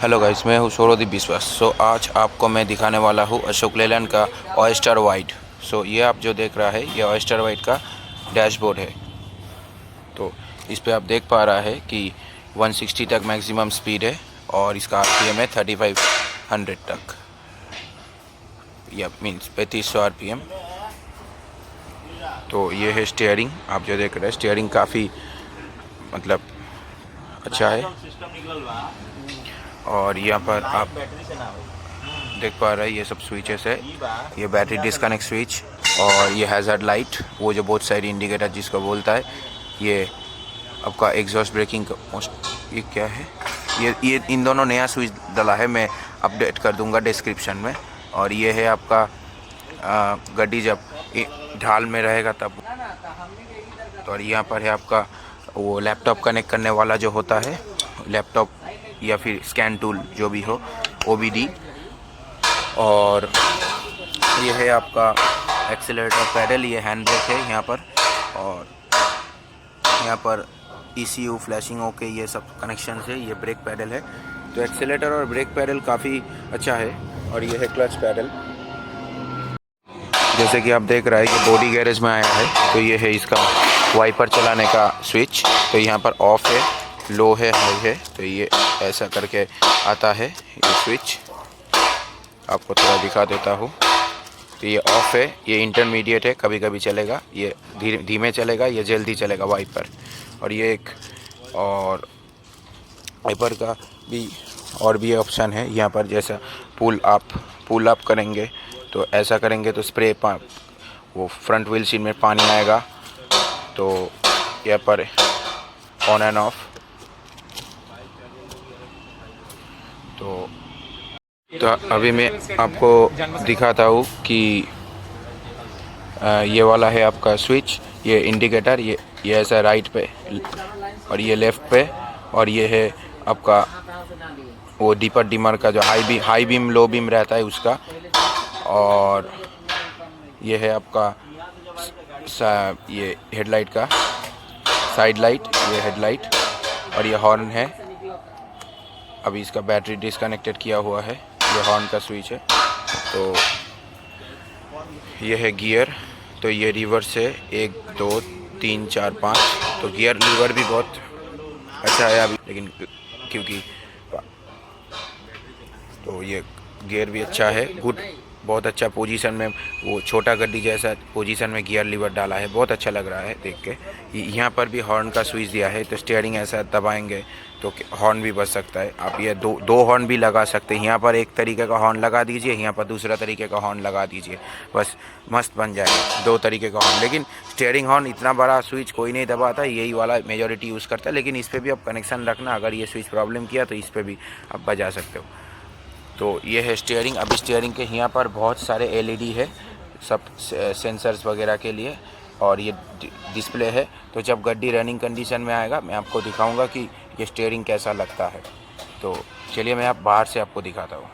Hello guys, मैं हूँ सौरदीप विश्वास। आज आपको मैं दिखाने वाला हूँ अशोक लेलैंड का ऑयस्टर वाइट। ये आप जो देख रहा है ये ऑयस्टर वाइट का डैशबोर्ड है। तो इस पे आप देख पा रहा है कि 160 तक मैक्सिमम स्पीड है और इसका आरपीएम है 3500 तक, या मीन्स 3500 आरपीएम। तो ये है स्टीयरिंग, आप जो देख रहे हैं स्टीयरिंग काफ़ी मतलब अच्छा है। और यहाँ पर आप देख पा रहे हैं ये सब स्विचेस है, ये बैटरी डिस्कनेक्ट स्विच और ये हैज़र्ड लाइट, वो जो बोथ साइड इंडिकेटर जिसको बोलता है। ये आपका एग्जॉस्ट ब्रेकिंग का ये क्या है, ये इन दोनों नया स्विच डाला है, मैं अपडेट कर दूंगा डिस्क्रिप्शन में। और ये है आपका गाड़ी जब ढाल में रहेगा तब। और यहाँ पर है आपका वो लैपटॉप कनेक्ट करने वाला जो होता है, लैपटॉप या फिर स्कैन टूल जो भी हो, OBD। और ये है आपका एक्सीलरेटर पैडल, ये हैंड ब्रेक है यहाँ पर। और यहाँ पर ECU फ्लैशिंग ओके ये सब कनेक्शन है, ये ब्रेक पैडल है। तो एक्सीलरेटर और ब्रेक पैडल काफ़ी अच्छा है। और ये है क्लच पैडल, जैसे कि आप देख रहे हैं कि बॉडी गैरेज में आया है। तो ये है इसका वाइपर चलाने का स्विच। तो यहाँ पर ऑफ है, लो है, हाई है। तो ये ऐसा करके आता है ये स्विच, आपको थोड़ा दिखा देता हूँ। तो ये ऑफ है, ये इंटरमीडिएट है, कभी कभी चलेगा, ये धीमे चलेगा, ये जल्दी चलेगा वाइपर। और ये एक और वाइपर का भी और भी ऑप्शन है यहाँ पर, जैसा पुल अप करेंगे तो ऐसा करेंगे तो स्प्रे वो फ्रंट व्हील शीट में पानी आएगा। तो यहाँ पर ऑन एंड ऑफ। तो अभी मैं आपको दिखाता हूँ कि ये वाला है आपका स्विच, ये इंडिकेटर, ये ऐसा राइट पे और ये लेफ़्ट पे। और ये है आपका वो डीपर डिमर का जो हाई बीम लो बीम रहता है उसका। और ये है आपका ये हेडलाइट का साइड लाइट, ये हेडलाइट। और ये हॉर्न है, अभी इसका बैटरी डिस्कनेक्टेड किया हुआ है, ये हॉर्न का स्विच है। तो ये है गियर, तो ये रिवर्स है, 1 2 3 4 5। तो गियर लीवर भी बहुत अच्छा है अभी, लेकिन क्योंकि तो ये गियर भी अच्छा है, गुड, बहुत अच्छा पोजीशन में, वो छोटा गड्डी जैसा पोजीशन में गियर लीवर डाला है, बहुत अच्छा लग रहा है देख के। यहाँ पर भी हॉर्न का स्विच दिया है, तो स्टीयरिंग ऐसा दबाएंगे तो हॉर्न भी बज सकता है। आप ये दो हॉर्न भी लगा सकते हैं, यहाँ पर एक तरीके का हॉर्न लगा दीजिए, यहाँ पर दूसरा तरीके का हॉर्न लगा दीजिए, बस मस्त बन जाएगा 2 तरीके का हॉर्न। लेकिन स्टीयरिंग हॉर्न इतना बड़ा स्विच कोई नहीं दबाता, यही वाला मेजॉरिटी यूज़ करता है। लेकिन इस पर भी आप कनेक्शन रखना, अगर ये स्विच प्रॉब्लम किया तो इस पर भी आप बजा सकते हो। तो ये है स्टीयरिंग। अभी स्टीयरिंग के यहाँ पर बहुत सारे LED है, सब सेंसर्स वगैरह के लिए। और ये डिस्प्ले है, तो जब गाड़ी रनिंग कंडीशन में आएगा मैं आपको दिखाऊंगा कि ये स्टीयरिंग कैसा लगता है। तो चलिए मैं आप बाहर से आपको दिखाता हूँ।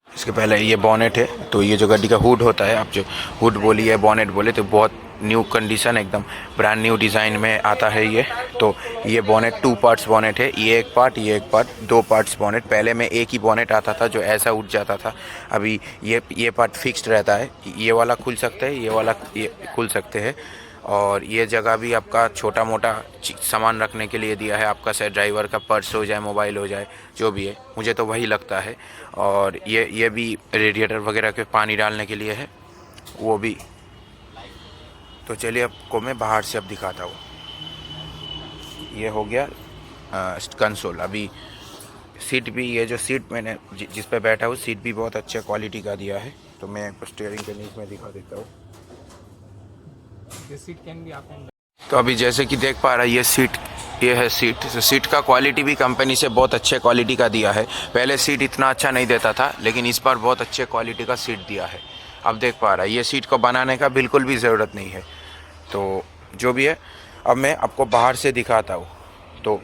इसके पहले ये बॉनेट है, तो ये जो गाड़ी का हुड होता है, आप जो हुड बोलिए बॉनेट बोले, तो बहुत न्यू कंडीशन, एकदम ब्रांड न्यू डिज़ाइन में आता है ये। तो ये बॉनेट 2 पार्ट्स बॉनेट है, ये एक पार्ट, ये एक पार्ट, 2 पार्ट्स बॉनेट। पहले में एक ही बॉनेट आता था जो ऐसा उठ जाता था, अभी ये पार्ट फिक्स्ड रहता है। ये वाला खुल सकता है, ये वाला ये खुल सकते हैं। और ये जगह भी आपका छोटा मोटा सामान रखने के लिए दिया है, आपका शायद ड्राइवर का पर्स हो जाए, मोबाइल हो जाए, जो भी है, मुझे तो वही लगता है। और ये भी रेडिएटर वगैरह के पानी डालने के लिए है, वो भी। तो चलिए आपको मैं बाहर से अब दिखाता हूँ। ये हो गया कंसोल। अभी सीट भी, ये जो सीट मैंने जिस पे बैठा हूँ, सीट भी बहुत अच्छे क्वालिटी का दिया है। तो मैं आपको स्टीयरिंग के नीचे में दिखा देता हूँ। तो अभी जैसे कि देख पा रहा है ये है सीट। तो सीट का क्वालिटी भी कंपनी से बहुत अच्छे क्वालिटी का दिया है। पहले सीट इतना अच्छा नहीं देता था, लेकिन इस बार बहुत अच्छे क्वालिटी का सीट दिया है। अब देख पा रहा है, ये सीट को बनाने का बिल्कुल भी ज़रूरत नहीं है। तो जो भी है, अब मैं आपको बाहर से दिखाता हूँ। तो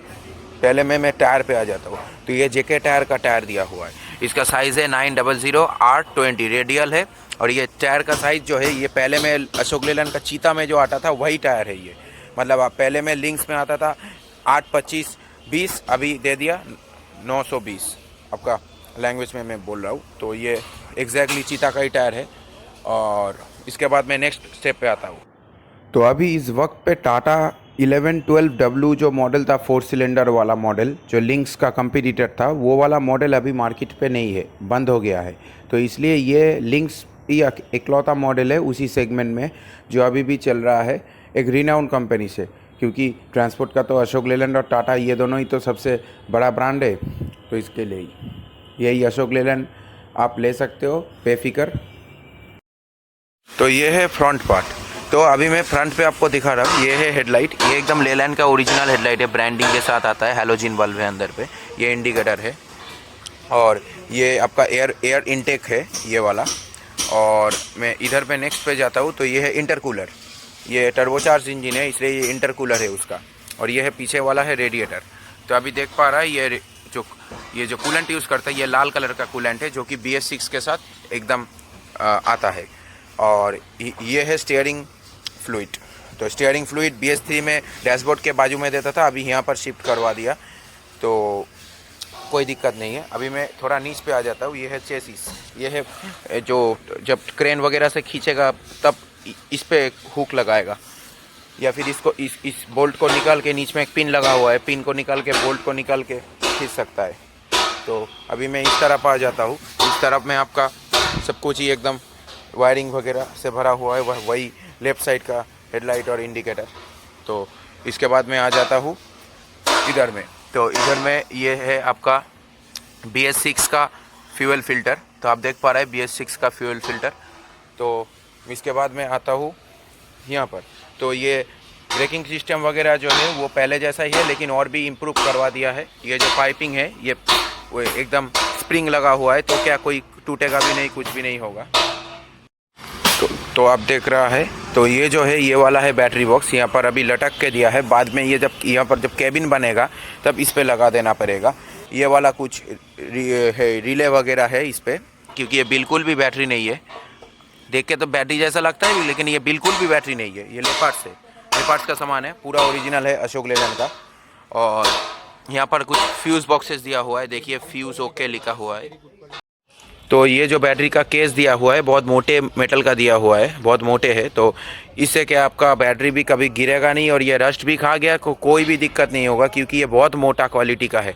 पहले मैं टायर पे आ जाता हूँ। तो ये JK टायर का टायर दिया हुआ है, इसका साइज़ है 900 R20 रेडियल है। और ये टायर का साइज़ जो है, ये पहले में अशोक लेलैंड का चीता में जो आता था वही टायर है ये। मतलब आप पहले में लिंक्स में आता था 825/20, अभी दे दिया 920। आपका लैंग्वेज में मैं बोल रहा हूँ। तो ये एग्जैक्टली चीता का ही टायर है। और इसके बाद मैं नेक्स्ट स्टेप पे आता हूँ। तो अभी इस वक्त पे टाटा 1112W जो मॉडल था 4 सिलेंडर वाला मॉडल, जो लिंक्स का कंपटीटर था, वो वाला मॉडल अभी मार्केट पे नहीं है, बंद हो गया है। तो इसलिए ये लिंक्स ही इकलौता मॉडल है उसी सेगमेंट में जो अभी भी चल रहा है, एक रिनाउंड कंपनी से। क्योंकि ट्रांसपोर्ट का तो अशोक लेलैंड और टाटा ये दोनों ही तो सबसे बड़ा ब्रांड है। तो इसके लिए यही अशोक लेलैंड आप ले सकते हो बेफिक्र। तो ये है फ्रंट पार्ट। तो अभी मैं फ्रंट पे आपको दिखा रहा हूँ। ये है हेडलाइट, ये एकदम लेलैंड का ओरिजिनल हेडलाइट है, ब्रांडिंग के साथ आता है, हैलोजन बल्ब है अंदर पे। ये इंडिकेटर है और ये आपका एयर इनटेक है ये वाला। और मैं इधर पे नेक्स्ट पे जाता हूँ तो ये है इंटरकूलर। ये टर्बोचार्ज इंजन है इसलिए ये इंटरकूलर है उसका। और ये है पीछे वाला है रेडिएटर। तो अभी देख पा रहा है ये जो कूलेंट यूज़ करता है ये लाल कलर का कूलेंट है जो कि BS6 के साथ एकदम आता है। और ये है स्टीयरिंग फ्लूइड। तो स्टीयरिंग फ्लूइड BS3 में डैशबोर्ड के बाजू में देता था, अभी यहाँ पर शिफ्ट करवा दिया, तो कोई दिक्कत नहीं है। अभी मैं थोड़ा नीच पे आ जाता हूँ। ये है चेसिस। ये है जो जब क्रेन वगैरह से खींचेगा तब इस पे हुक लगाएगा, या फिर इसको इस बोल्ट को निकाल के, नीचे में एक पिन लगा हुआ है, पिन को निकाल के बोल्ट को निकाल के खींच सकता है। तो अभी मैं इस तरफ आ जाता हूँ। इस तरफ में आपका सब कुछ ही एकदम वायरिंग वगैरह से भरा हुआ है, वही लेफ़्ट साइड का हेडलाइट और इंडिकेटर। तो इसके बाद मैं आ जाता हूँ इधर में। तो इधर में ये है आपका BS6 का फ्यूल फ़िल्टर। तो आप देख पा रहे हैं BS6 का फ्यूल फ़िल्टर। तो इसके बाद मैं आता हूँ यहाँ पर। तो ये ब्रेकिंग सिस्टम वगैरह जो है वो पहले जैसा ही है, लेकिन और भी इम्प्रूव करवा दिया है। ये जो पाइपिंग है ये वो एकदम स्प्रिंग लगा हुआ है, तो क्या कोई टूटेगा भी नहीं, कुछ भी नहीं होगा। तो आप देख रहा है, तो ये जो है ये वाला है बैटरी बॉक्स, यहाँ पर अभी लटक के दिया है। बाद में ये जब यहाँ पर जब केबिन बनेगा तब इस पे लगा देना पड़ेगा। ये वाला कुछ रिले वगैरह है इस पे, क्योंकि ये बिल्कुल भी बैटरी नहीं है। देख के तो बैटरी जैसा लगता है लेकिन ये बिल्कुल भी बैटरी नहीं है। ये लेपार्ड्स का सामान है, पूरा ओरिजिनल है अशोक लेलैंड का। और यहाँ पर कुछ फ्यूज़ बॉक्सेस दिया हुआ है, देखिए फ्यूज़ ओके लिखा हुआ है। तो ये जो बैटरी का केस दिया हुआ है बहुत मोटे मेटल का दिया हुआ है, बहुत मोटे है। तो इससे क्या आपका बैटरी भी कभी गिरेगा नहीं, और ये रस्ट भी खा गया कोई भी दिक्कत नहीं होगा, क्योंकि ये बहुत मोटा क्वालिटी का है।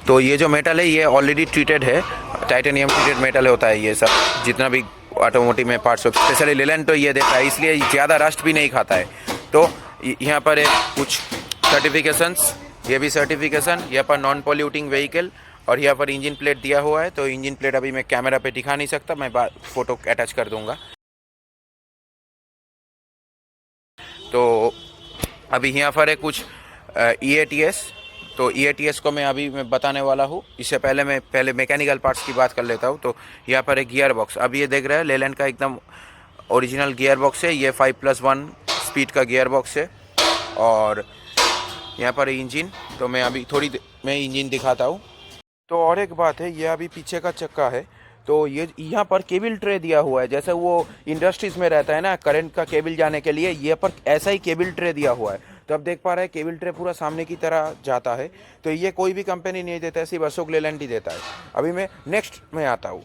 तो ये जो मेटल है ये ऑलरेडी ट्रीटेड है, टाइटेनियम ट्रीटेड मेटल होता है ये सब, जितना भी ऑटोमोटिव में पार्ट्स हो, स्पेशली लेलैंड तो ये देता है, इसलिए ज़्यादा रस्ट भी नहीं खाता है। तो यहाँ पर कुछ सर्टिफिकेशंस, ये भी सर्टिफिकेशन, यहाँ पर नॉन पॉल्यूटिंग व्हीकल, और यहाँ पर इंजन प्लेट दिया हुआ है। तो इंजन प्लेट अभी मैं कैमरा पे दिखा नहीं सकता, मैं फ़ोटो अटैच कर दूंगा। तो अभी यहाँ पर है कुछ EATS। तो EATS को मैं बताने वाला हूँ। इससे पहले मैकेनिकल पार्ट्स की बात कर लेता हूँ। तो यहाँ पर एक गियर बॉक्स, अब ये देख रहे हैं लेलैंड का एकदम ओरिजिनल गियर बॉक्स है। ये 5+1 स्पीड का गियर बॉक्स है। और यहाँ पर इंजन, तो मैं अभी मैं इंजन दिखाता हूँ। तो और एक बात है, ये अभी पीछे का चक्का है। तो ये यहाँ पर केबल ट्रे दिया हुआ है, जैसे वो इंडस्ट्रीज़ में रहता है ना करंट का केबल जाने के लिए, ये पर ऐसा ही केबल ट्रे दिया हुआ है। तो अब देख पा रहे हैं केबल ट्रे पूरा सामने की तरह जाता है। तो ये कोई भी कंपनी नहीं देता है, सिर्फ अशोक लेलैंड ही देता है। अभी मैं नेक्स्ट में आता हूँ।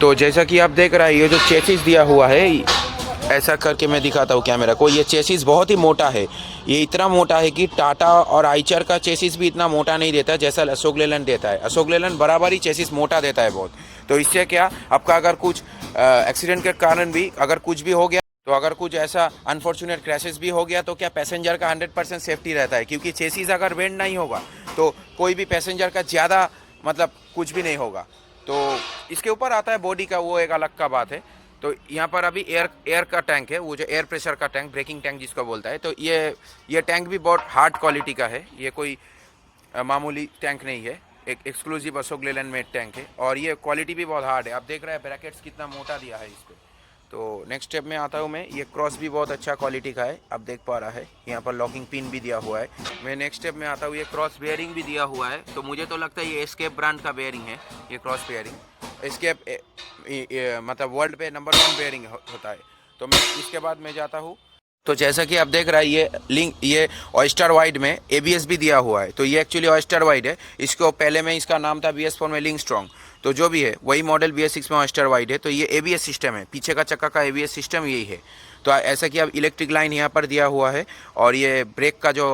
तो जैसा कि आप देख रहे हैं ये जो चेसिस दिया हुआ है, ऐसा करके मैं दिखाता हूँ कैमरा को। ये चेसिस बहुत ही मोटा है, ये इतना मोटा है कि टाटा और आइचर का चेसिस भी इतना मोटा नहीं देता जैसा अशोक लेलैंड देता है। अशोक लेलैंड बराबर ही चेसिस मोटा देता है बहुत। तो इससे क्या आपका अगर कुछ एक्सीडेंट के कारण भी अगर कुछ भी हो गया, तो अगर कुछ ऐसा अनफॉर्चुनेट क्रैशेस भी हो गया, तो क्या पैसेंजर का 100% सेफ्टी रहता है, क्योंकि चेसिस अगर बेंड नहीं होगा तो कोई भी पैसेंजर का ज़्यादा मतलब कुछ भी नहीं होगा। तो इसके ऊपर आता है बॉडी का, वो एक अलग का बात है। तो यहाँ पर अभी एयर का टैंक है, वो जो एयर प्रेशर का टैंक, ब्रेकिंग टैंक जिसको बोलता है। तो ये टैंक भी बहुत हार्ड क्वालिटी का है, ये कोई मामूली टैंक नहीं है, एक exclusive Ashok Leyland made tank है। और ये क्वालिटी भी बहुत हार्ड है। आप देख रहे हैं ब्रैकेट्स कितना मोटा दिया है इस पर। तो नेक्स्ट स्टेप में आता हूँ मैं। ये क्रॉस भी बहुत अच्छा क्वालिटी का है, आप देख पा रहा है, यहाँ पर लॉकिंग पिन भी दिया हुआ है। मैं नेक्स्ट स्टेप में आता हूँ। ये क्रॉस बेयरिंग भी दिया हुआ है। तो मुझे तो लगता है ये एस्केप ब्रांड का बेयरिंग है, ये क्रॉस बेयरिंग। एस्केप मतलब वर्ल्ड पे नंबर 1 बेयरिंग होता है। तो मैं इसके बाद मैं जाता हूँ तो जैसा कि आप देख रहे हैं ये लिंक, ये ऑयस्टर वाइड में ABS भी दिया हुआ है। तो ये एक्चुअली ऑयस्टर वाइड है, इसको पहले में इसका नाम था BS4 में लिंक स्ट्रॉन्ग। तो जो भी है वही मॉडल BS6 में ऑयस्टर वाइड है। तो ये ABS सिस्टम है, पीछे का चक्का का ABS सिस्टम यही है। तो ऐसा कि अब इलेक्ट्रिक लाइन यहाँ पर दिया हुआ है और ये ब्रेक का जो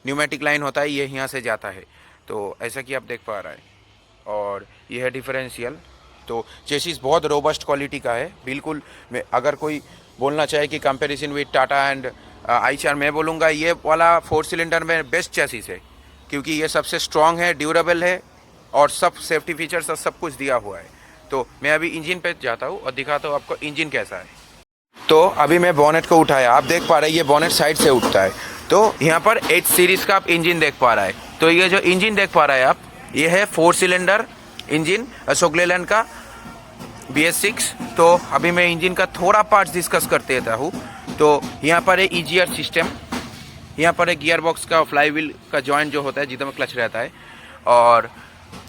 न्यूमेटिक लाइन होता है ये यहाँ से जाता है। तो ऐसा कि आप देख पा रहा है, और ये है डिफरेंशियल। तो चेसिस बहुत रोबस्ट क्वालिटी का है बिल्कुल। अगर कोई बोलना चाहे कि कंपैरिजन विद टाटा एंड आईचार, मैं बोलूँगा ये वाला 4 सिलेंडर में बेस्ट चेसिस है, क्योंकि ये सबसे स्ट्रॉन्ग है, ड्यूरेबल है और सब सेफ्टी फीचर्स सब कुछ दिया हुआ है। तो मैं अभी इंजन पे जाता हूँ और दिखाता हूँ आपको इंजन कैसा है। तो अभी मैं बॉनेट को उठाया, आप देख पा रहे हैं ये बॉनेट साइड से उठता है। तो यहाँ पर 8 सीरीज़ का आप इंजन देख पा रहा है। तो ये जो इंजन देख पा रहे हैं आप, ये है 4 सिलेंडर इंजन अशोक लेलैंड का BS6। तो अभी मैं इंजन का थोड़ा पार्ट्स डिस्कस करते रहता हूँ। तो यहाँ पर है EGR सिस्टम, यहाँ पर है गियर बॉक्स का फ्लाई व्हील का जॉइंट जो होता है जिधर में क्लच रहता है, और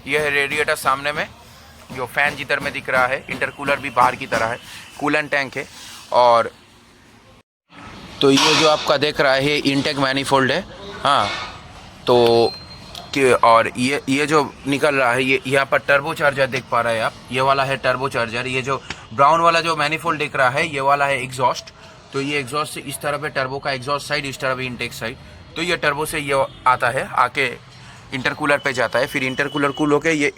यह है रेडिएटर सामने में जो फैन जिधर में दिख रहा है। इंटरकूलर भी बाहर की तरह है, कूलेंट टैंक है। और तो ये जो आपका देख रहा है इनटेक मैनिफोल्ड है, हाँ। तो और ये जो निकल रहा है ये यहाँ पर टर्बो चार्जर देख पा रहे हैं आप, ये वाला है टर्बो चार्जर। ये जो ब्राउन वाला जो मैनिफोल्ड दिख रहा है ये वाला है एग्जॉस्ट। तो ये एग्जॉस्ट से इस तरफ है टर्बो का एग्जॉस्ट साइड, इस तरफ इनटेक साइड। तो ये टर्बो से ये आता है, आके इंटरकूलर पे जाता है, फिर इंटरकूलर कूल होके ये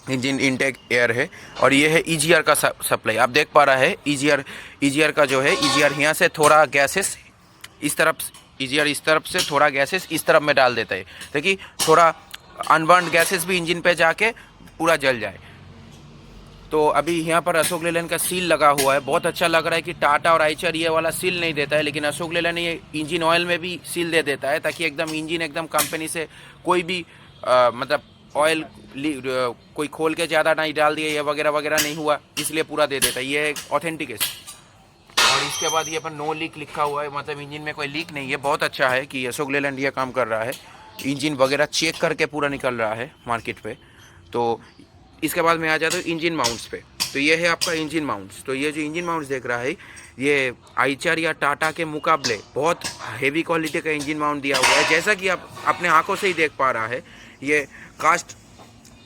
इंजन इनटेक एयर है। और ये है EGR का सप्लाई, आप देख पा रहा है EGR का जो है, EGR यहाँ से थोड़ा गैसेस इस तरफ, EGR इस तरफ से थोड़ा गैसेस इस तरफ में डाल देता है ताकि थोड़ा अनबर्न्ड गैसेस भी इंजन पे जाके पूरा जल जाए। तो अभी यहाँ पर अशोक लेलैंड का सील लगा हुआ है, बहुत अच्छा लग रहा है कि टाटा और आइचर ये वाला सील नहीं देता है, लेकिन अशोक लेलैंड ये इंजन ऑयल में भी सील दे देता है ताकि एकदम इंजन एकदम कंपनी से कोई भी मतलब ऑयल कोई खोल के ज़्यादा नहीं डाल दिया, ये वगैरह वगैरह नहीं हुआ, इसलिए पूरा दे देता है। ये एक ऑथेंटिक है। और इसके बाद ये पर नो लीक लिखा हुआ है, मतलब इंजन में कोई लीक नहीं है। बहुत अच्छा है कि अशोक लेलैंड ये काम कर रहा है, इंजन वगैरह चेक करके पूरा निकल रहा है मार्केट पे। तो इसके बाद मैं आ जाता हूँ इंजन माउंट्स पे। तो ये है आपका इंजन माउंट्स। तो ये जो इंजन माउंट्स देख रहा है ये आइचर या टाटा के मुकाबले बहुत हेवी क्वालिटी का इंजन माउंट दिया हुआ है। जैसा कि आप अपने आंखों से ही देख पा रहा है, ये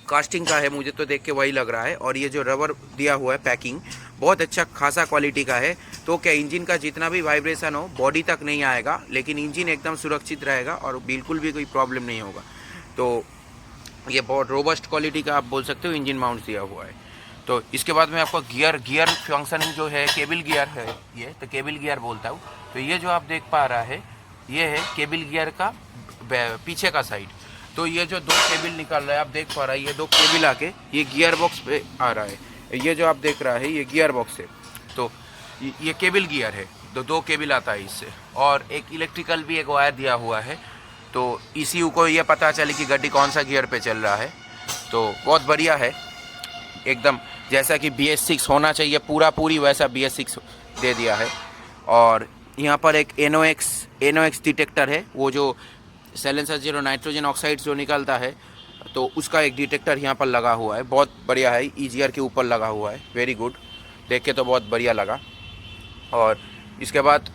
कास्टिंग का है, मुझे तो देख के वही लग रहा है। और ये जो रबर दिया हुआ है पैकिंग बहुत अच्छा खासा क्वालिटी का है। तो क्या इंजन का जितना भी वाइब्रेशन हो बॉडी तक नहीं आएगा, लेकिन इंजन एकदम सुरक्षित रहेगा और बिल्कुल भी कोई प्रॉब्लम नहीं होगा। तो ये बहुत रोबस्ट क्वालिटी का आप बोल सकते हो इंजन माउंट दिया हुआ है। तो इसके बाद में आपको गियर फंक्शनिंग जो है, केबल गियर है ये, तो केबल गियर बोलता हूँ। तो ये जो आप देख पा रहा है ये है केबल गियर का पीछे का साइड। तो ये जो 2 केबल निकल रहा है आप देख पा रहा है, ये 2 केबल आके ये गियर बॉक्स पे आ रहा है। ये जो आप देख रहा है ये गियर बॉक्स है। तो ये केबल गियर है, 2 केबल आता है इससे, और एक इलेक्ट्रिकल भी एक वायर दिया हुआ है। तो ECU को ये पता चले कि गाड़ी कौन सा गियर पे चल रहा है। तो बहुत बढ़िया है एकदम, जैसा कि BS6 होना चाहिए पूरी वैसा BS6 दे दिया है। और यहाँ पर एक NOx डिटेक्टर है, वो जो साइलेंसर जीरो नाइट्रोजन ऑक्साइड जो निकलता है तो उसका एक डिटेक्टर यहाँ पर लगा हुआ है, बहुत बढ़िया है। EGR के ऊपर लगा हुआ है, वेरी गुड, देख के तो बहुत बढ़िया लगा। और इसके बाद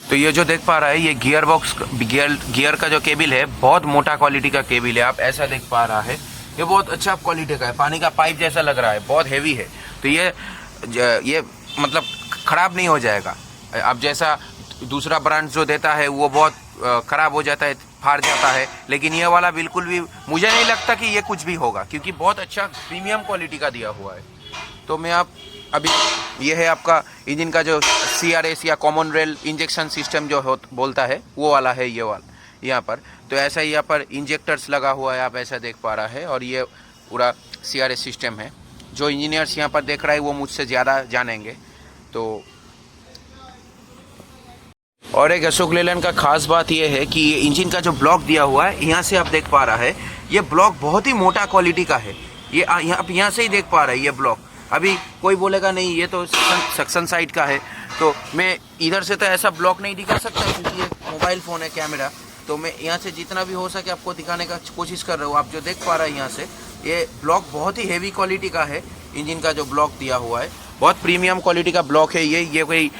तो ये जो देख पा रहा है ये गियर बॉक्स गियर का जो केबल है बहुत मोटा क्वालिटी का केबल है, आप ऐसा देख पा रहा है। ये बहुत अच्छा क्वालिटी का है, पानी का पाइप जैसा लग रहा है, बहुत हैवी है। तो ये मतलब ख़राब नहीं हो जाएगा। अब जैसा दूसरा ब्रांड जो देता है वो बहुत ख़राब हो जाता है, फाड़ जाता है, लेकिन ये वाला बिल्कुल भी मुझे नहीं लगता कि ये कुछ भी होगा, क्योंकि बहुत अच्छा प्रीमियम क्वालिटी का दिया हुआ है। तो मैं अभी ये है आपका इंजन का जो CRS या कॉमन रेल इंजेक्शन सिस्टम जो बोलता है वो वाला है ये वाला यहाँ पर। तो ऐसा ही यहाँ पर इंजेक्टर्स लगा हुआ है, आप ऐसा देख पा रहा है। और ये पूरा CRS सिस्टम है। जो इंजीनियर्स यहाँ पर देख रहा है वो मुझसे ज़्यादा जानेंगे। तो और एक अशोक लेलैंड का खास बात यह है कि ये इंजन का जो ब्लॉक दिया हुआ है यहाँ से आप देख पा रहा है, ये ब्लॉक बहुत ही मोटा क्वालिटी का है। ये आप यहाँ से ही देख पा रहे हैं ये ब्लॉक। अभी कोई बोलेगा नहीं ये तो सक्शन साइड का है, तो मैं इधर से तो ऐसा ब्लॉक नहीं दिखा सकता क्योंकि ये मोबाइल फ़ोन है कैमरा। तो मैं यहाँ से जितना भी हो सके आपको दिखाने का कोशिश कर रहा हूँ। आप जो देख पा रहे हैं यहाँ से ये ब्लॉक बहुत ही हेवी क्वालिटी का है। इंजन का जो ब्लॉक दिया हुआ है बहुत प्रीमियम क्वालिटी का ब्लॉक है। ये कोई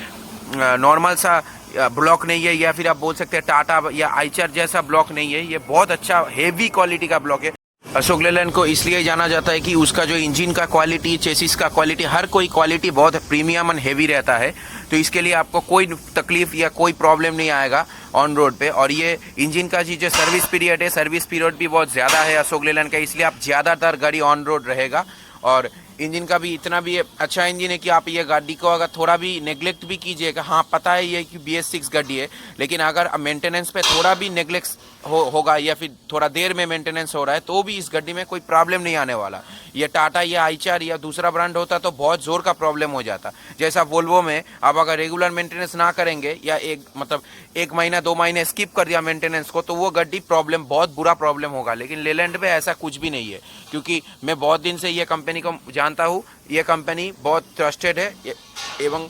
नॉर्मल सा ब्लॉक नहीं है, या फिर आप बोल सकते हैं टाटा या आइचर जैसा ब्लॉक नहीं है। ये बहुत अच्छा हेवी क्वालिटी का ब्लॉक है। अशोक लेलैंड को इसलिए जाना जाता है कि उसका जो इंजन का क्वालिटी, चेसिस का क्वालिटी, हर कोई क्वालिटी बहुत प्रीमियम एंड हेवी रहता है। तो इसके लिए आपको कोई तकलीफ या कोई प्रॉब्लम नहीं आएगा ऑन रोड पे। और ये इंजन का जो सर्विस पीरियड है, सर्विस पीरियड भी बहुत ज़्यादा है अशोक लेलैंड का, इसलिए आप ज़्यादातर गाड़ी ऑन रोड रहेगा। और इंजन का भी इतना भी अच्छा इंजन है कि आप ये गाड़ी को अगर थोड़ा भी नेग्लेक्ट भी कीजिएगा, हाँ पता है ये कि BS6 गाड़ी है, लेकिन अगर मेंटेनेंस पे थोड़ा भी नेग्लेक्ट होगा या फिर थोड़ा देर में मेंटेनेंस हो रहा है तो भी इस गाड़ी में कोई प्रॉब्लम नहीं आने वाला। ये टाटा या आइचर या दूसरा ब्रांड होता तो बहुत ज़ोर का प्रॉब्लम हो जाता। जैसा वोल्वो में आप अगर रेगुलर मेंटेनेंस ना करेंगे या एक महीना 2 महीने स्किप कर दिया मेंटेनेंस को तो वो गाड़ी बहुत बुरा प्रॉब्लम होगा। लेकिन लेलैंड में ऐसा कुछ भी नहीं है, क्योंकि मैं बहुत दिन से ये कंपनी को जानता हूँ। ये कंपनी बहुत ट्रस्टेड है एवं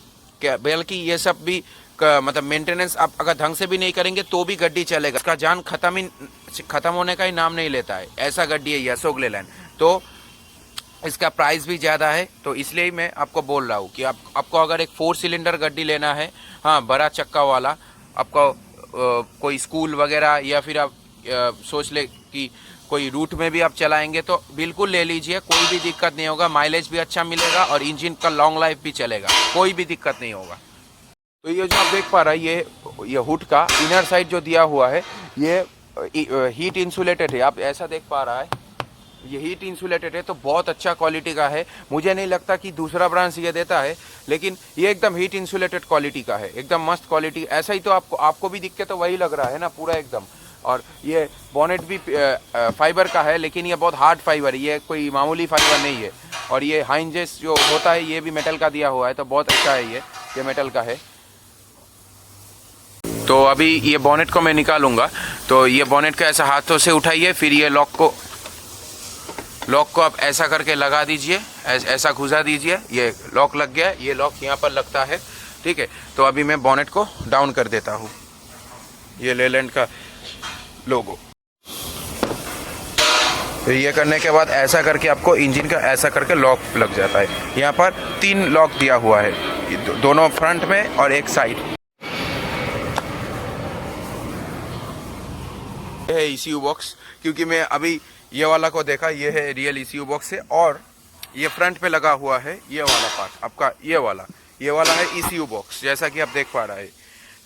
बल्कि ये सब भी मेंटेनेंस आप अगर ढंग से भी नहीं करेंगे तो भी गाड़ी चलेगा। इसका जान खत्म होने का ही नाम नहीं लेता है, ऐसा गाड़ी है ये अशोक लेलैंड। तो इसका प्राइस भी ज़्यादा है, तो इसलिए मैं आपको बोल रहा हूँ कि आपको अगर एक 4 सिलेंडर गाड़ी लेना है, हाँ बड़ा चक्का वाला, आपको कोई स्कूल वगैरह या फिर आप सोच ले कि कोई रूट में भी आप चलाएंगे तो बिल्कुल ले लीजिए, कोई भी दिक्कत नहीं होगा। माइलेज भी अच्छा मिलेगा और इंजन का लॉन्ग लाइफ भी चलेगा, कोई भी दिक्कत नहीं होगा। तो ये जो आप देख पा रहे हैं ये हुड का इनर साइड जो दिया हुआ है ये हीट इंसुलेटेड है। आप ऐसा देख पा रहा है ये हीट इंसुलेटेड है, तो बहुत अच्छा क्वालिटी का है। मुझे नहीं लगता कि दूसरा ब्रांड ये देता है, लेकिन ये एकदम हीट इंसुलेटेड क्वालिटी का है, एकदम मस्त क्वालिटी। ऐसा ही तो आपको भी दिख के तो वही लग रहा है ना पूरा एकदम। और ये बोनेट भी फाइबर का है, लेकिन ये बहुत हार्ड फाइबर है, ये कोई मामूली फाइबर नहीं है। और ये हाइंजेस जो होता है ये भी मेटल का दिया हुआ है, तो बहुत अच्छा है ये मेटल का है। तो अभी ये बोनेट को मैं निकालूंगा, तो ये बोनेट को ऐसा हाथों से उठाइए, फिर ये लॉक को आप ऐसा करके लगा दीजिए, ऐसा घुसा दीजिए। ये लॉक लग गया, ये लॉक यहाँ पर लगता है, ठीक है। तो अभी मैं बोनेट को डाउन कर देता हूँ, ये लेलैंड का लोगो। तो ये करने के बाद ऐसा करके आपको इंजन का ऐसा करके लॉक लग जाता है। यहाँ पर 3 लॉक दिया हुआ है, दोनों फ्रंट में और एक साइड। ये है ECU बॉक्स, क्योंकि मैं अभी ये वाला को देखा, ये है रियल ECU बॉक्स है। और ये फ्रंट पे लगा हुआ है ये वाला पार्ट आपका, ये वाला है ECU बॉक्स, जैसा कि आप देख पा रहे हैं।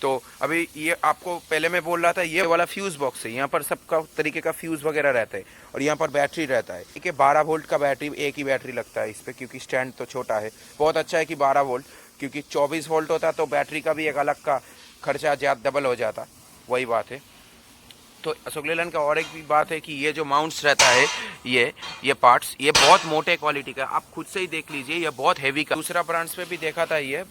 तो अभी ये आपको पहले मैं बोल रहा था, ये वाला फ्यूज बॉक्स है, यहाँ पर सबका तरीके का फ्यूज वगैरह रहता है। और यहाँ पर बैटरी रहता है, ठीक है। 12 वोल्ट का बैटरी, एक ही बैटरी लगता है इस पर, क्योंकि स्टैंड तो छोटा है। बहुत अच्छा है कि 12 वोल्ट, क्योंकि 24 वोल्ट होता तो बैटरी का भी एक अलग का खर्चा ज़्यादा डबल हो जाता, वही बात है। तो अशोक लेलैंड का और एक भी बात है कि ये जो माउंट्स रहता है, ये पार्ट्स, ये बहुत मोटे क्वालिटी का, आप खुद से ही देख लीजिए, ये बहुत हैवी का। दूसरा ब्रांड्स पे भी देखा था, ये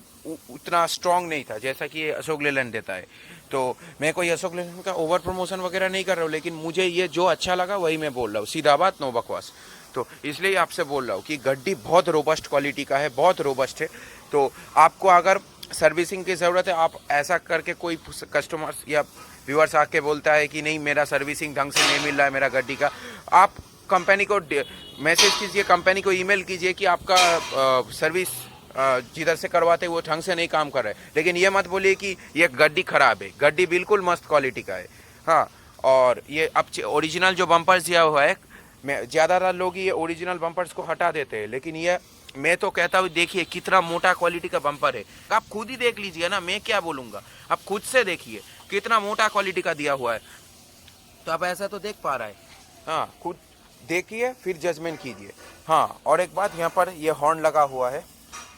उतना स्ट्रॉन्ग नहीं था जैसा कि ये अशोक लेलैंड देता है। तो मैं कोई अशोक लेलैंड का ओवर प्रमोशन वगैरह नहीं कर रहा हूँ, लेकिन मुझे ये जो अच्छा लगा वही मैं बोल रहा हूँ, सीधा बात, नो बकवास। तो इसलिए आपसे बोल रहा हूँ कि गड्डी बहुत रोबस्ट क्वालिटी का है, बहुत रोबस्ट है। तो आपको अगर सर्विसिंग की ज़रूरत है, आप ऐसा करके कोई कस्टमर्स या व्यूअर्स आके बोलता है कि नहीं मेरा सर्विसिंग ढंग से नहीं मिल रहा है मेरा गड्डी का, आप कंपनी को मैसेज कीजिए, कंपनी को ईमेल कीजिए कि आपका सर्विस जिधर से करवाते वो ढंग से नहीं काम कर रहे। लेकिन ये मत बोलिए कि ये गड्डी ख़राब है, गड्डी बिल्कुल मस्त क्वालिटी का है। हाँ, और ये अब ओरिजिनल जो बम्पर्स दिया हुआ है, ज़्यादातर लोग ये ओरिजिनल बम्पर्स को हटा देते हैं, लेकिन ये मैं तो कहता हूँ देखिए कितना मोटा क्वालिटी का बम्पर है। आप खुद ही देख लीजिए ना, मैं क्या बोलूँगा, आप खुद से देखिए कितना मोटा क्वालिटी का दिया हुआ है। तो आप ऐसा तो देख पा रहा है, हाँ खुद देखिए फिर जजमेंट कीजिए। हाँ, और एक बात, यहाँ पर ये हॉर्न लगा हुआ है,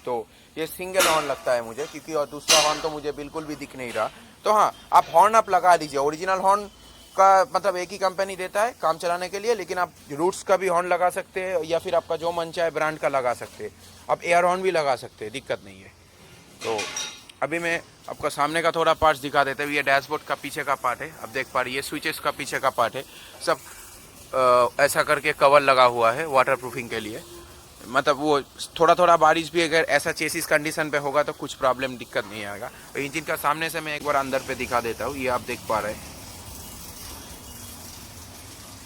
तो ये सिंगल हॉर्न लगता है मुझे, क्योंकि और दूसरा हॉर्न तो मुझे बिल्कुल भी दिख नहीं रहा। तो हाँ, आप हॉर्न आप लगा दीजिए। ओरिजिनल हॉर्न का मतलब एक ही कंपनी देता है काम चलाने के लिए, लेकिन आप रूट्स का भी हॉर्न लगा सकते हैं, या फिर आपका जो मन चाहे ब्रांड का लगा सकते हैं। आप एयर हॉर्न भी लगा सकते हैं, दिक्कत नहीं है। तो अभी मैं आपका सामने का थोड़ा पार्ट्स दिखा देते हैं। ये डैशबोर्ड का पीछे का पार्ट है, आप देख पा रही है, स्विचेस का पीछे का पार्ट है, सब ऐसा करके कवर लगा हुआ है वाटर प्रूफिंग के लिए। मतलब वो थोड़ा बारिश भी अगर ऐसा चेसिस कंडीशन पे होगा तो कुछ प्रॉब्लम दिक्कत नहीं आएगा। इंजन का सामने से मैं एक बार अंदर पे दिखा देता हूँ, ये आप देख पा रहे हैं,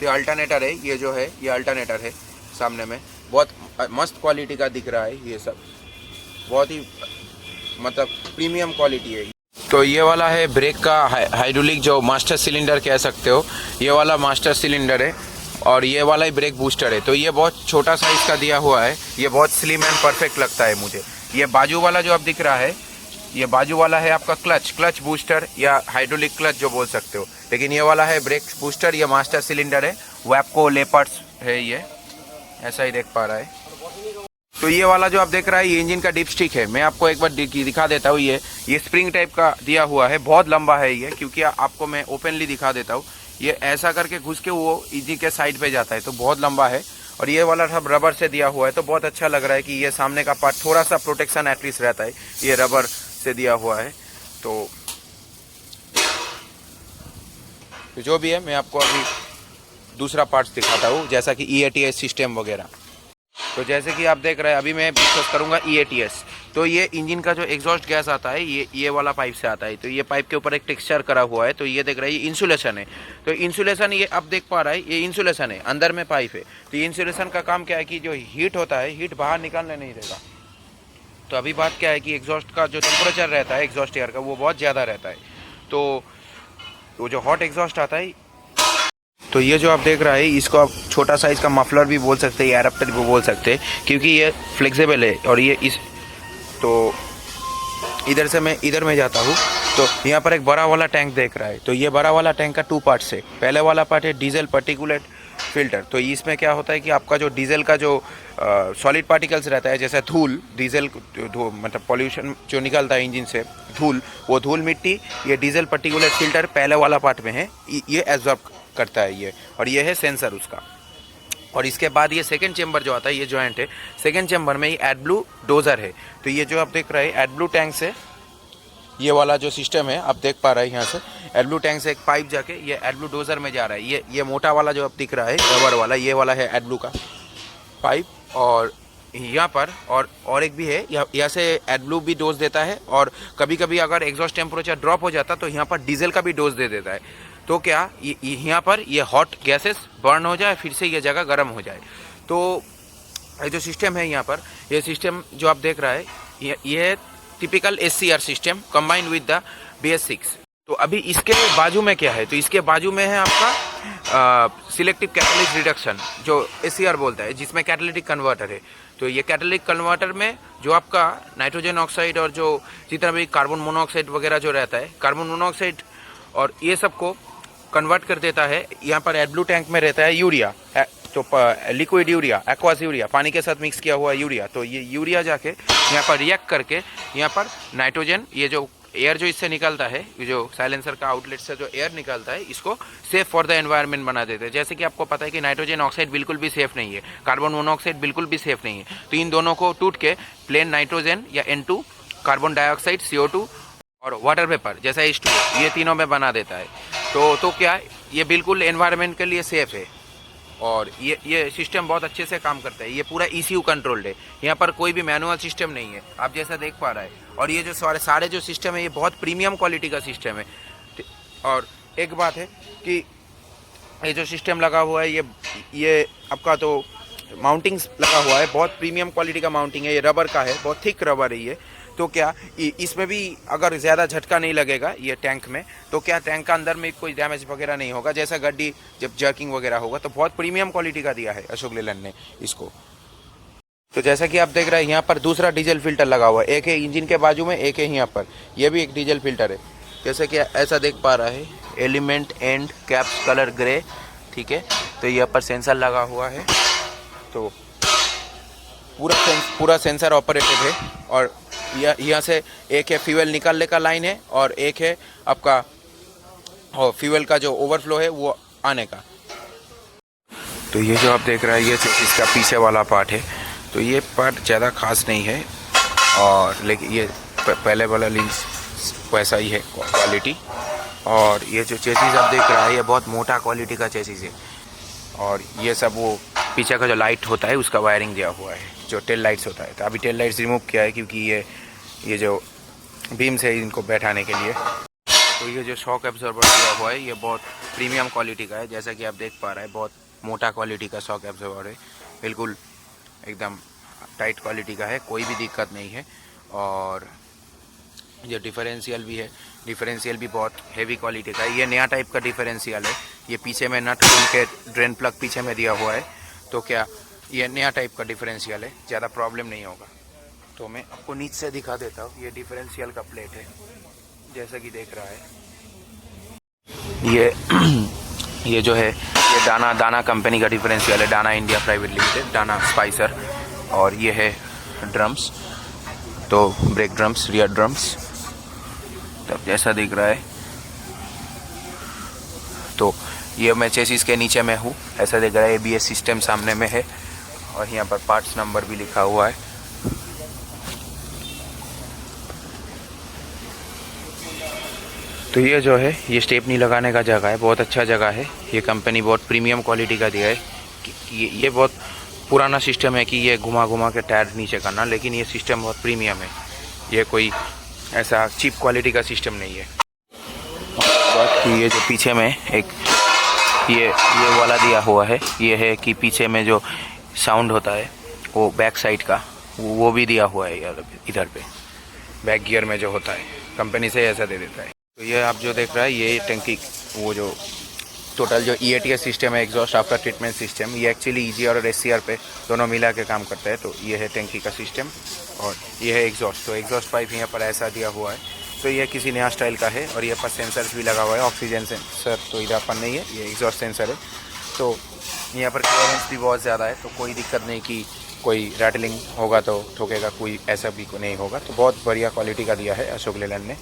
ये अल्टरनेटर है, ये जो है ये अल्टरनेटर है सामने में, बहुत मस्त क्वालिटी का दिख रहा है। ये सब बहुत ही मतलब प्रीमियम क्वालिटी है। तो ये वाला है ब्रेक का हाइड्रोलिक जो मास्टर सिलेंडर कह सकते हो, ये वाला मास्टर सिलेंडर है और ये वाला ही ब्रेक बूस्टर है। तो ये बहुत छोटा साइज़ का दिया हुआ है, ये बहुत स्लिम एंड परफेक्ट लगता है मुझे। ये बाजू वाला जो आप दिख रहा है, ये बाजू वाला है आपका क्लच बूस्टर या हाइड्रोलिक क्लच जो बोल सकते हो, लेकिन ये वाला है ब्रेक बूस्टर, ये मास्टर सिलेंडर है, वैपको लेपर्ड्स है, ये ऐसा ही देख पा रहा है। तो ये वाला जो आप देख रहा है ये इंजन का डिप स्टिक है, मैं आपको एक बार दिखा देता हूँ। ये स्प्रिंग टाइप का दिया हुआ है, बहुत लंबा है ये, क्योंकि आपको मैं ओपनली दिखा देता हूँ। ये ऐसा करके घुस के वो इंजन के साइड पे जाता है, तो बहुत लंबा है। और ये वाला सब रबर से दिया हुआ है, तो बहुत अच्छा लग रहा है कि ये सामने का पार्ट थोड़ा सा प्रोटेक्शन एटलीस्ट रहता है, ये रबर से दिया हुआ है। तो जो भी है मैं आपको अभी दूसरा पार्ट्स दिखाता हूँ, जैसा कि EATS सिस्टम वगैरह। तो जैसे कि आप देख रहे हैं, अभी मैं डिस्कस करूंगा EATS। तो ये इंजन का जो एग्जॉस्ट गैस आता है ये वाला पाइप से आता है। तो ये पाइप के ऊपर एक टेक्सचर करा हुआ है, तो ये देख रहे हैं ये इंसुलेशन है। तो इंसुलेशन ये आप देख पा रहा है, ये इंसुलेशन है, अंदर में पाइप है। तो ये इंसुलेशन का काम क्या है कि जो हीट होता है, हीट बाहर निकालने नहीं देगा। तो अभी बात क्या है कि एग्जॉस्ट का जो टेम्परेचर रहता है एग्जॉस्ट एयर का, वो बहुत ज़्यादा रहता है। तो जो हॉट एग्जॉस्ट आता है, तो ये जो आप देख रहा है इसको आप छोटा साइज़ का मफलर भी बोल सकते हैं, एडाप्टर भी बोल सकते हैं, क्योंकि ये फ्लेक्सिबल है। और ये तो इधर से मैं इधर में जाता हूँ, तो यहाँ पर एक बड़ा वाला टैंक देख रहा है। तो ये बड़ा वाला टैंक का 2 पार्ट्स है। पहले वाला पार्ट है डीजल पार्टिकुलेट फिल्टर। तो इसमें क्या होता है कि आपका जो डीजल का जो सॉलिड पार्टिकल्स रहता है, जैसे धूल, डीजल मतलब पॉल्यूशन जो निकलता है इंजन से, धूल, वो धूल मिट्टी ये डीजल पार्टिकुलेट फिल्टर पहले वाला पार्ट में है, ये एब्जॉर्ब करता है ये। और ये है सेंसर उसका। और इसके बाद ये सेकंड चेंबर जो आता है, ये जॉइंट है, सेकंड चेंबर में ये एडब्लू डोजर है। तो ये जो आप देख रहे हैं एडब्लू टैंक से, ये वाला जो सिस्टम है आप देख पा रहे हैं, यहाँ से एडब्लू टैंक से एक पाइप जाके ये एडब्लू डोजर में जा रहा है। ये मोटा वाला जो आप दिख रहा है रबर वाला, ये वाला है एडब्लू का पाइप। और यहाँ पर और एक भी है, यहाँ से एडब्लू भी डोज देता है। और कभी कभी अगर एग्जॉस्ट टेम्परेचर ड्रॉप हो जाता तो यहाँ पर डीजल का भी डोज दे देता है। तो क्या यहाँ पर ये हॉट गैसेस बर्न हो जाए, फिर से ये जगह गर्म हो जाए। तो ये जो सिस्टम है यहाँ पर, ये सिस्टम जो आप देख रहा है, ये typical SCR system combined with the BS6। तो अभी इसके बाजू में क्या है, तो इसके बाजू में है आपका सिलेक्टिव कैटालिटिक रिडक्शन, जो SCR बोलता है, जिसमें कैटालिटिक कन्वर्टर है। तो ये कैटालिटिक कन्वर्टर में जो आपका नाइट्रोजन ऑक्साइड और जो जितना भी कार्बन मोनोऑक्साइड वगैरह जो रहता है, कार्बन मोनोऑक्साइड और ये सब को कन्वर्ट कर देता है। यहाँ पर एडब्लू टैंक में रहता है यूरिया, तो लिक्विड यूरिया, एक्वास यूरिया, पानी के साथ मिक्स किया हुआ यूरिया। तो ये यूरिया जाके यहाँ पर रिएक्ट करके यहाँ पर नाइट्रोजन, ये जो एयर जो इससे निकलता है, जो साइलेंसर का आउटलेट से जो एयर निकलता है, इसको सेफ फॉर द एनवायरनमेंट बना देते हैं। जैसे कि आपको पता है कि नाइट्रोजन ऑक्साइड बिल्कुल भी सेफ नहीं है, कार्बन मोनोऑक्साइड बिल्कुल भी सेफ नहीं है। तो इन दोनों को टूट के प्लेन नाइट्रोजन या N2, कार्बन डाइऑक्साइड CO2 और वाटर वेपर जैसा H2O, ये तीनों में बना देता है। तो क्या ये बिल्कुल एनवायरनमेंट के लिए सेफ है। और ये सिस्टम बहुत अच्छे से काम करता है। ये पूरा ECU कंट्रोल्ड है, यहाँ पर कोई भी मैनुअल सिस्टम नहीं है, आप जैसा देख पा रहा है। और ये जो सारे जो सिस्टम है, ये बहुत प्रीमियम क्वालिटी का सिस्टम है। और एक बात है कि ये जो सिस्टम लगा हुआ है, ये आपका तो माउंटिंग्स लगा हुआ है, बहुत प्रीमियम क्वालिटी का माउंटिंग है, ये रबर का है, बहुत थिक रबर है ये। तो क्या इसमें भी अगर ज़्यादा झटका नहीं लगेगा ये टैंक में, तो क्या टैंक का अंदर में कोई डैमेज वगैरह नहीं होगा। जैसा गड्डी जब जर्किंग वगैरह होगा, तो बहुत प्रीमियम क्वालिटी का दिया है अशोक लेलैंड ने इसको। तो जैसा कि आप देख रहे हैं, यहाँ पर दूसरा डीजल फिल्टर लगा हुआ है, एक है इंजन के बाजू में, एक है यहाँ पर, यह भी एक डीजल फिल्टर है। जैसे कि ऐसा देख पा रहा है, element and caps colour grey, ठीक है। तो यहाँ पर सेंसर लगा हुआ है, तो पूरा सेंसर ऑपरेटेड है। और यहाँ से एक है फ्यूल निकालने का लाइन है, और एक है आपका फ्यूल का जो ओवरफ्लो है वो आने का। तो ये जो आप देख रहे हैं, ये इसका पीछे वाला पार्ट है। तो ये पार्ट ज़्यादा खास नहीं है, और लेकिन ये पहले वाला लिंक्स वैसा ही है क्वालिटी। और ये जो चेसिस आप देख रहा है, ये बहुत मोटा क्वालिटी का चेसिस है। और ये सब वो पीछे का जो लाइट होता है उसका वायरिंग दिया हुआ है, जो टेल लाइट्स होता है। तो अभी टेल लाइट्स रिमूव किया है, क्योंकि ये जो बीम्स है इनको बैठाने के लिए। तो ये जो शॉक एब्जॉर्बर दिया हुआ है, ये बहुत प्रीमियम क्वालिटी का है। जैसा कि आप देख पा रहे हैं, बहुत मोटा क्वालिटी का शॉक एब्जॉर्बर है, बिल्कुल एकदम टाइट क्वालिटी का है, कोई भी दिक्कत नहीं है। और ये डिफरेंशियल भी है, डिफरेंशियल भी बहुत हेवी क्वालिटी का है। ये नया टाइप का डिफरेंशियल है। ये पीछे में नट खोल के ड्रेन प्लग पीछे में दिया हुआ है, तो क्या ये नया टाइप का डिफरेंशियल है, ज़्यादा प्रॉब्लम नहीं होगा। तो मैं आपको नीचे से दिखा देता हूँ। ये डिफरेंशियल का प्लेट है, जैसा कि देख रहा है। ये जो है ये दाना कंपनी का डिफरेंशियल है, दाना इंडिया प्राइवेट लिमिटेड, दाना स्पाइसर। और ये है ड्रम्स, तो ब्रेक ड्रम्स, रियर ड्रम्स, तब जैसा दिख रहा है। तो ये मैं चेसिस के नीचे में हूँ, ऐसा दिख रहा है। ABS सिस्टम सामने में है और यहाँ पर पार्ट्स नंबर भी लिखा हुआ है। तो ये जो है ये स्टेपनी लगाने का जगह है, बहुत अच्छा जगह है। ये कंपनी बहुत प्रीमियम क्वालिटी का दिया है। ये बहुत पुराना सिस्टम है कि ये घुमा घुमा के टायर नीचे करना, लेकिन ये सिस्टम बहुत प्रीमियम है। ये कोई ऐसा चीप क्वालिटी का सिस्टम नहीं है। बात की ये जो पीछे में एक ये वाला दिया हुआ है, ये है कि पीछे में जो साउंड होता है वो बैक साइड का वो भी दिया हुआ है इधर पे। बैक गियर में जो होता है कंपनी से ऐसा दे देता है। तो ये आप जो देख रहा है ये टंकी, वो जो टोटल जो EATS सिस्टम है, एग्जॉस्ट आफ्टर ट्रीटमेंट सिस्टम, ये एक्चुअली EGR और SCR पे दोनों मिला के काम करता है। तो ये है टंकी का सिस्टम और ये है एग्जॉस्ट। तो एग्जॉस्ट पाइप यहाँ पर ऐसा दिया हुआ है। तो ये किसी नया स्टाइल का है और ये पर सेंसर्स भी लगा हुआ है, ऑक्सीजन सेंसर तो इधर पर नहीं है, ये एग्जॉस्ट सेंसर है। तो यहाँ पर क्लियरेंस भी बहुत ज़्यादा है, तो कोई दिक्कत नहीं कि कोई रैटलिंग होगा तो ठोकेगा, कोई ऐसा भी नहीं होगा। तो बहुत बढ़िया क्वालिटी का दिया है अशोक लेलैंड ने।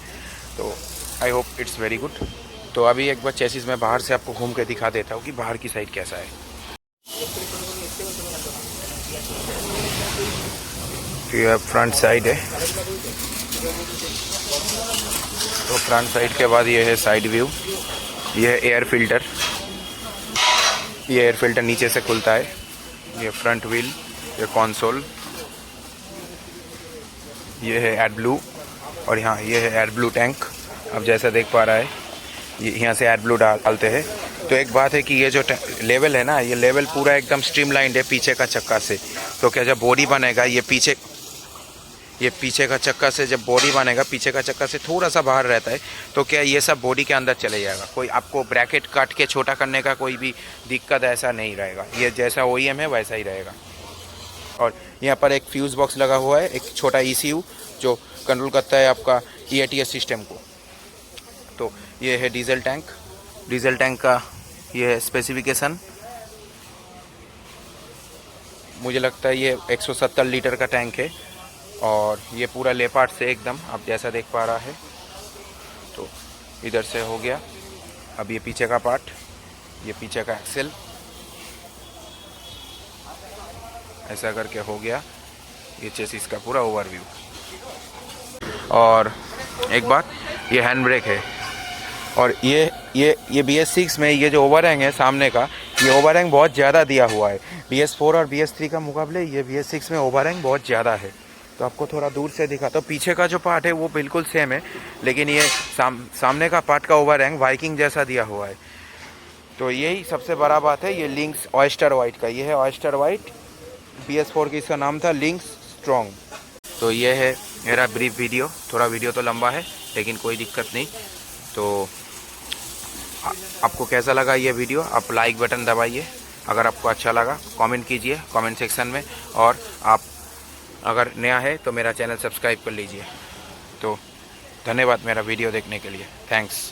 तो I hope it's very good. तो अभी एक बार चेसिस में बाहर से आपको घूम के दिखा देता हूँ कि बाहर की साइड कैसा है। ये फ्रंट साइड है। तो फ्रंट साइड के बाद ये है साइड व्यू। ये है एयर फिल्टर, ये एयर फिल्टर नीचे से खुलता है। ये फ्रंट व्हील, ये कंसोल, ये है एडब्लू और यहाँ ये है एडब्लू टैंक। अब जैसा देख पा रहा है ये यहाँ से एडब्लू डालते हैं। तो एक बात है कि ये जो लेवल है ना, ये लेवल पूरा एकदम स्ट्रीमलाइंड है पीछे का चक्का से। तो क्या जब बॉडी बनेगा ये पीछे का चक्का से जब बॉडी बनेगा, पीछे का चक्का से थोड़ा सा बाहर रहता है, तो क्या ये सब बॉडी के अंदर चले जाएगा। कोई आपको ब्रैकेट काट के छोटा करने का कोई भी दिक्कत ऐसा नहीं रहेगा। ये जैसा OEM है वैसा ही रहेगा। और यहाँ पर एक फ्यूज़ बॉक्स लगा हुआ है, एक छोटा ECU जो कंट्रोल करता है आपका EATS सिस्टम को। तो ये है डीजल टैंक का ये है स्पेसिफिकेशन। मुझे लगता है ये 170 लीटर का टैंक है और ये पूरा लेपार्ट से एकदम आप जैसा देख पा रहा है। तो इधर से हो गया। अब ये पीछे का पार्ट, ये पीछे का एक्सेल, ऐसा करके हो गया। ये चेसिस का पूरा ओवरव्यू। और एक बात, ये हैंड ब्रेक है और ये BS6 में ये जो ओवरहैंग है सामने का, ये ओवरहैंग बहुत ज़्यादा दिया हुआ है। BS4 और BS3 का मुकाबले ये BS6 में ओवरहैंग बहुत ज़्यादा है। तो आपको थोड़ा दूर से दिखा, तो पीछे का जो पार्ट है वो बिल्कुल सेम है, लेकिन ये सामने का पार्ट का ओवरहैंग वाइकिंग जैसा दिया हुआ है। तो यही सबसे बड़ा बात है। ये लिंक्स ऑयस्टर वाइट का, ये है ऑयस्टर वाइट। BS4 की इसका नाम था लिंक्स स्ट्रॉन्ग। तो ये है मेरा ब्रीफ वीडियो। थोड़ा वीडियो तो लंबा है लेकिन कोई दिक्कत नहीं। तो आपको कैसा लगा ये वीडियो, आप लाइक बटन दबाइए। अगर आपको अच्छा लगा कमेंट कीजिए कमेंट सेक्शन में, और आप अगर नया है तो मेरा चैनल सब्सक्राइब कर लीजिए। तो धन्यवाद मेरा वीडियो देखने के लिए। थैंक्स।